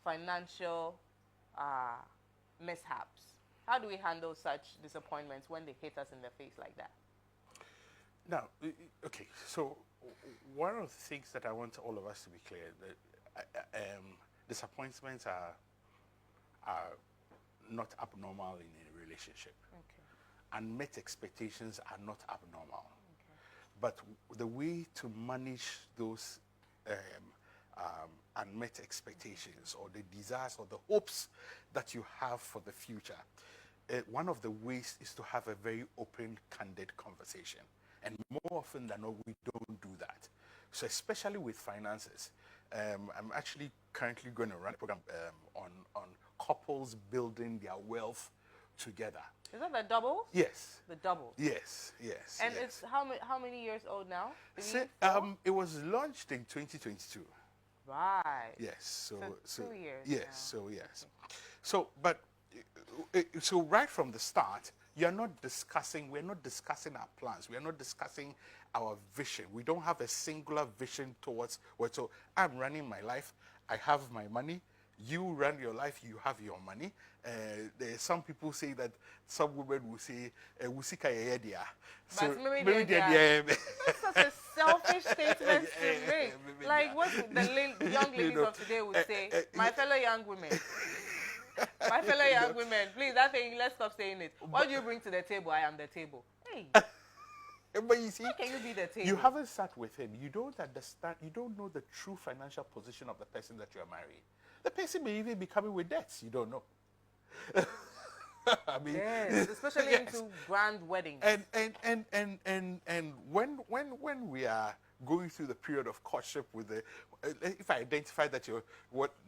financial mishaps? How do we handle such disappointments when they hit us in the face like that? Now, okay, so one of the things that I want all of us to be clear that disappointments are not abnormal in a relationship. Okay. Unmet expectations are not abnormal. Okay. But the way to manage those unmet expectations or the desires or the hopes that you have for the future, one of the ways is to have a very open, candid conversation. And more often than not, we don't do that. So especially with finances, I'm actually currently going to run a program on couples building their wealth together. Is that the doubles? Yes. The doubles. Yes, yes. And yes. it's how many years old now? It was launched in 2022. Right. Yes. So 2 years. Yes. Now. So yes. So so right from the start, we're not discussing our plans. We are not discussing our vision. We don't have a singular vision towards what. So I'm running my life. I have my money. You run your life. You have your money. Some people say that some women will say, "Wusika yedia." So maybe that's such a selfish statement to make. Like what the young ladies of today would say, "My fellow young women." My fellow young women, please, that thing, let's stop saying it. What do you bring to the table? I am the table. Hey. But you see, how can you be the table? You haven't sat with him. You don't understand. You don't know the true financial position of the person that you are marrying. The person may even be coming with debts. You don't know. I mean, yes, especially into grand weddings. And when we are going through the period of courtship with the, if I identify that your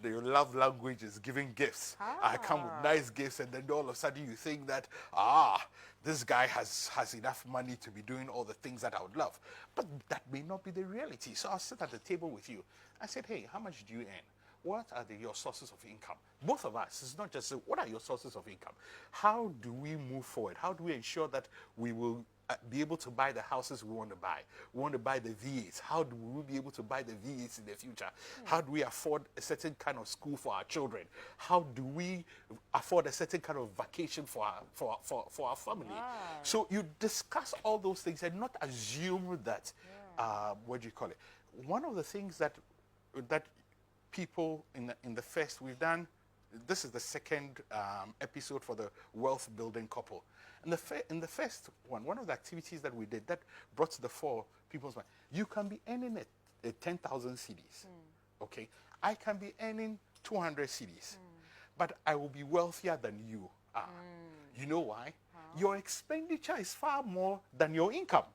love language is giving gifts, I come with nice gifts, and then all of a sudden you think that this guy has enough money to be doing all the things that I would love, but that may not be the reality. So I'll sit at the table with you. I said, hey, how much do you earn? What are your sources of income? Both of us. It's not just what are your sources of income? How do we move forward? How do we ensure that we will be able to buy the houses we want to buy? We want to buy the V8s. How do we be able to buy the V8s in the future? How do we afford a certain kind of school for our children? How do we afford a certain kind of vacation for our family? So you discuss all those things and not assume that, what do you call it? One of the things that people in the first, we've done, this is the second episode for the wealth building couple. In the first one of the activities that we did that brought to the fore people's mind, you can be earning 10,000 cedis, okay? I can be earning 200 cedis, but I will be wealthier than you are. You know why? Your expenditure is far more than your income.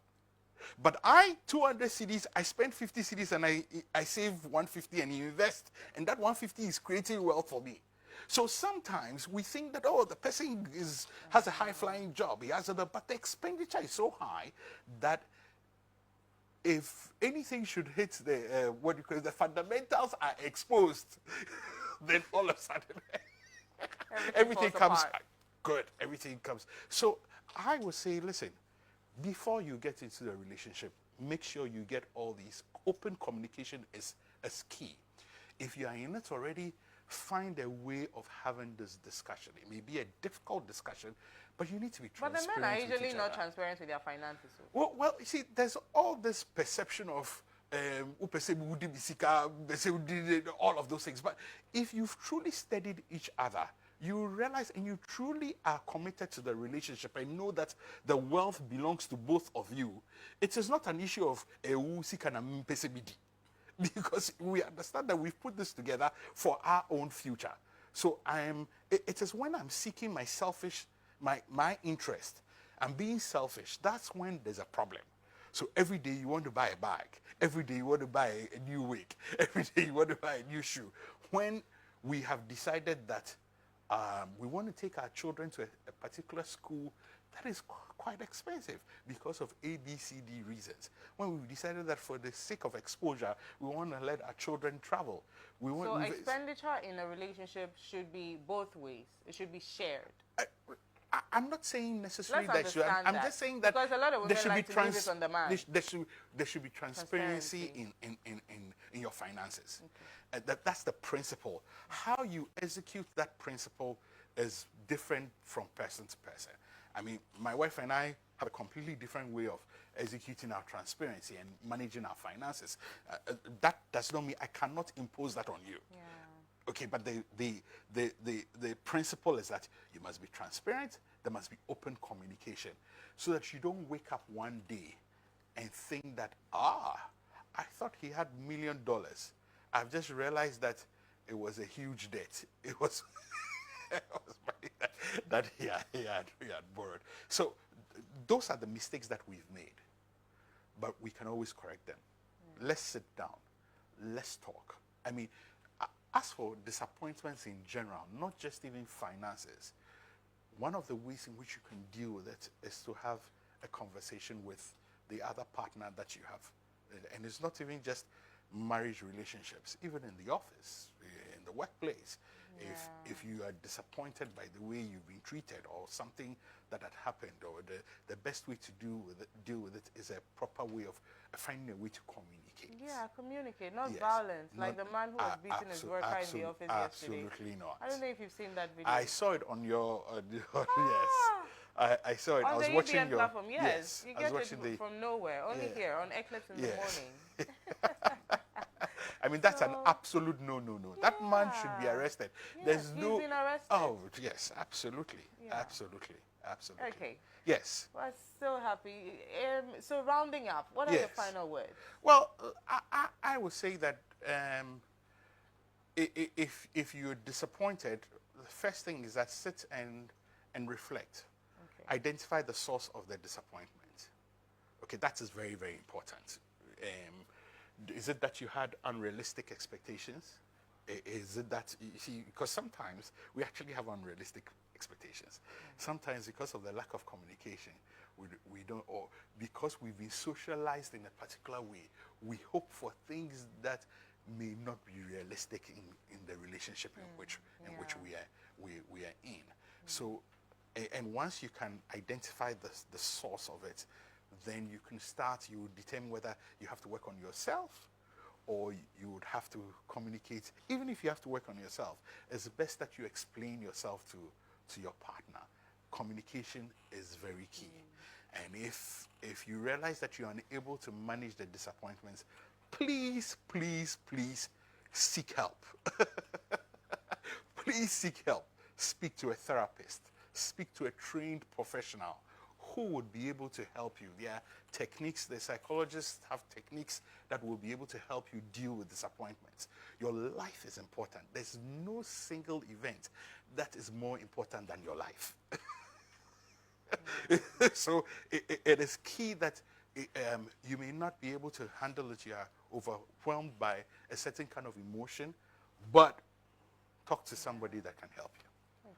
But 200 cedis, I spend 50 cedis and I save 150 and invest. And that 150 is creating wealth for me. So sometimes we think that, the person has a high-flying job. But the expenditure is so high that if anything should hit the fundamentals are exposed, then all of a sudden everything comes good. Everything comes. So I would say, listen, before you get into the relationship, make sure you get all these. Open communication is key. If you are in it already, find a way of having this discussion. It may be a difficult discussion, but you need to be transparent. But the men are usually not transparent with their finances. Well, you see, there's all this perception of all of those things. But if you've truly studied each other, you realize and you truly are committed to the relationship and know that the wealth belongs to both of you. It is not an issue of because we understand that we've put this together for our own future. So it is when I'm seeking my interest, I'm being selfish, that's when there's a problem. So every day you want to buy a bag, every day you want to buy a new wig, every day you want to buy a new shoe. When we have decided that we want to take our children to a particular school that is quite expensive because of A, B, C, D reasons. When we decided that for the sake of exposure, we want to let our children travel. So expenditure in a relationship should be both ways. It should be shared. I'm not saying necessarily that you. I'm just saying that because a lot of women like to leave it on the man. There should be transparency in your finances. That's the principle. How you execute that principle is different from person to person. I mean, my wife and I have a completely different way of executing our transparency and managing our finances. That does not mean I cannot impose that on you. Yeah. Okay, but the principle is that you must be transparent. There must be open communication, so that you don't wake up one day and think that, I thought he had $1 million. I've just realized that it was a huge debt. It was, it was money that he had borrowed. So those are the mistakes that we've made, but we can always correct them. Let's sit down. Let's talk. I mean, as for disappointments in general, not just even finances, one of the ways in which you can deal with it is to have a conversation with the other partner that you have. And it's not even just marriage relationships, even in the office, in the workplace. Yeah. If you are disappointed by the way you've been treated or something that had happened, or the best way to deal with it is a proper way of finding a way to communicate. Yeah, communicate, not violence. Like the man who was beating his worker in the office yesterday. Absolutely not. I don't know if you've seen that video. I saw it on your, yes. I saw it. On I was the watching EBN your platform, yes. You get it from nowhere, only yeah. here, on Eclipse in the morning. I mean, that's an absolute no. That man should be arrested. Yes, he's been arrested. Oh, yes, absolutely. Yeah. Absolutely. Okay. Yes. Well, so happy. So rounding up, what are your final words? Well, I would say that if you're disappointed, the first thing is that sit and reflect. Okay. Identify the source of the disappointment. Okay, that is very, very important. Is it that you had unrealistic expectations? Is it that, you see, because sometimes we actually have unrealistic expectations. Sometimes because of the lack of communication, we don't, or because we've been socialized in a particular way, we hope for things that may not be realistic in the relationship in which we are in. So, and once you can identify the source of it, then you can start, you determine whether you have to work on yourself or you would have to communicate. Even if you have to work on yourself, it's best that you explain yourself to your partner. Communication is very key. And if you realize that you're unable to manage the disappointments, please seek help. Please seek help. Speak to a therapist. Speak to a trained professional who would be able to help you. There are techniques, the psychologists have techniques that will be able to help you deal with disappointments. Your life is important. There's no single event that is more important than your life. So it is key that you may not be able to handle it. You are overwhelmed by a certain kind of emotion, but talk to somebody that can help you.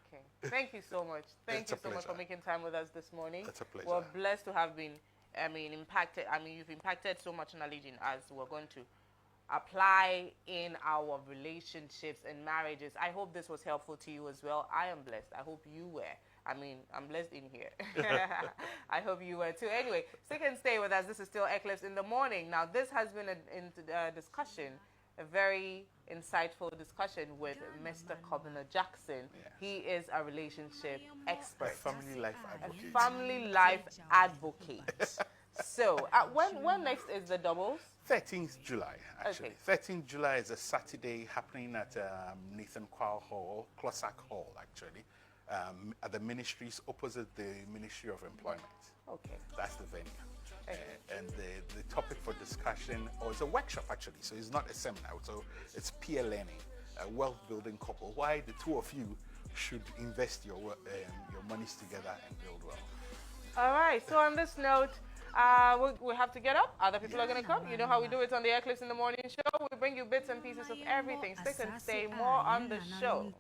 Okay. Thank you so much. Thank you so much for making time with us this morning. That's a pleasure. We're blessed to have been, impacted. You've impacted so much knowledge in us. We're going to apply in our relationships and marriages. I hope this was helpful to you as well. I am blessed. I hope you were. I'm blessed in here. I hope you were too. Anyway, stick and stay with us. This is still Eclipse in the Morning. Now, this has been a discussion, a very insightful discussion with Mr. Kobina Jackson. Yeah. He is a relationship expert. A family life advocate. A family life advocate. So, when next is the doubles? 13th July, actually. Okay. 13th July is a Saturday happening at Nathan Quao Hall, Clossack Hall, actually, at the ministries opposite the Ministry of Employment. Okay. That's the venue. Okay. And the topic for discussion, or it's a workshop actually, so it's not a seminar, so it's peer learning, a wealth building couple. Why the two of you should invest your monies together and build wealth. All right, so on this note, we have to get up. Other people are going to come. You know how we do it on the Eclipse in the Morning show. We bring you bits and pieces of everything. Stick and stay more on the show.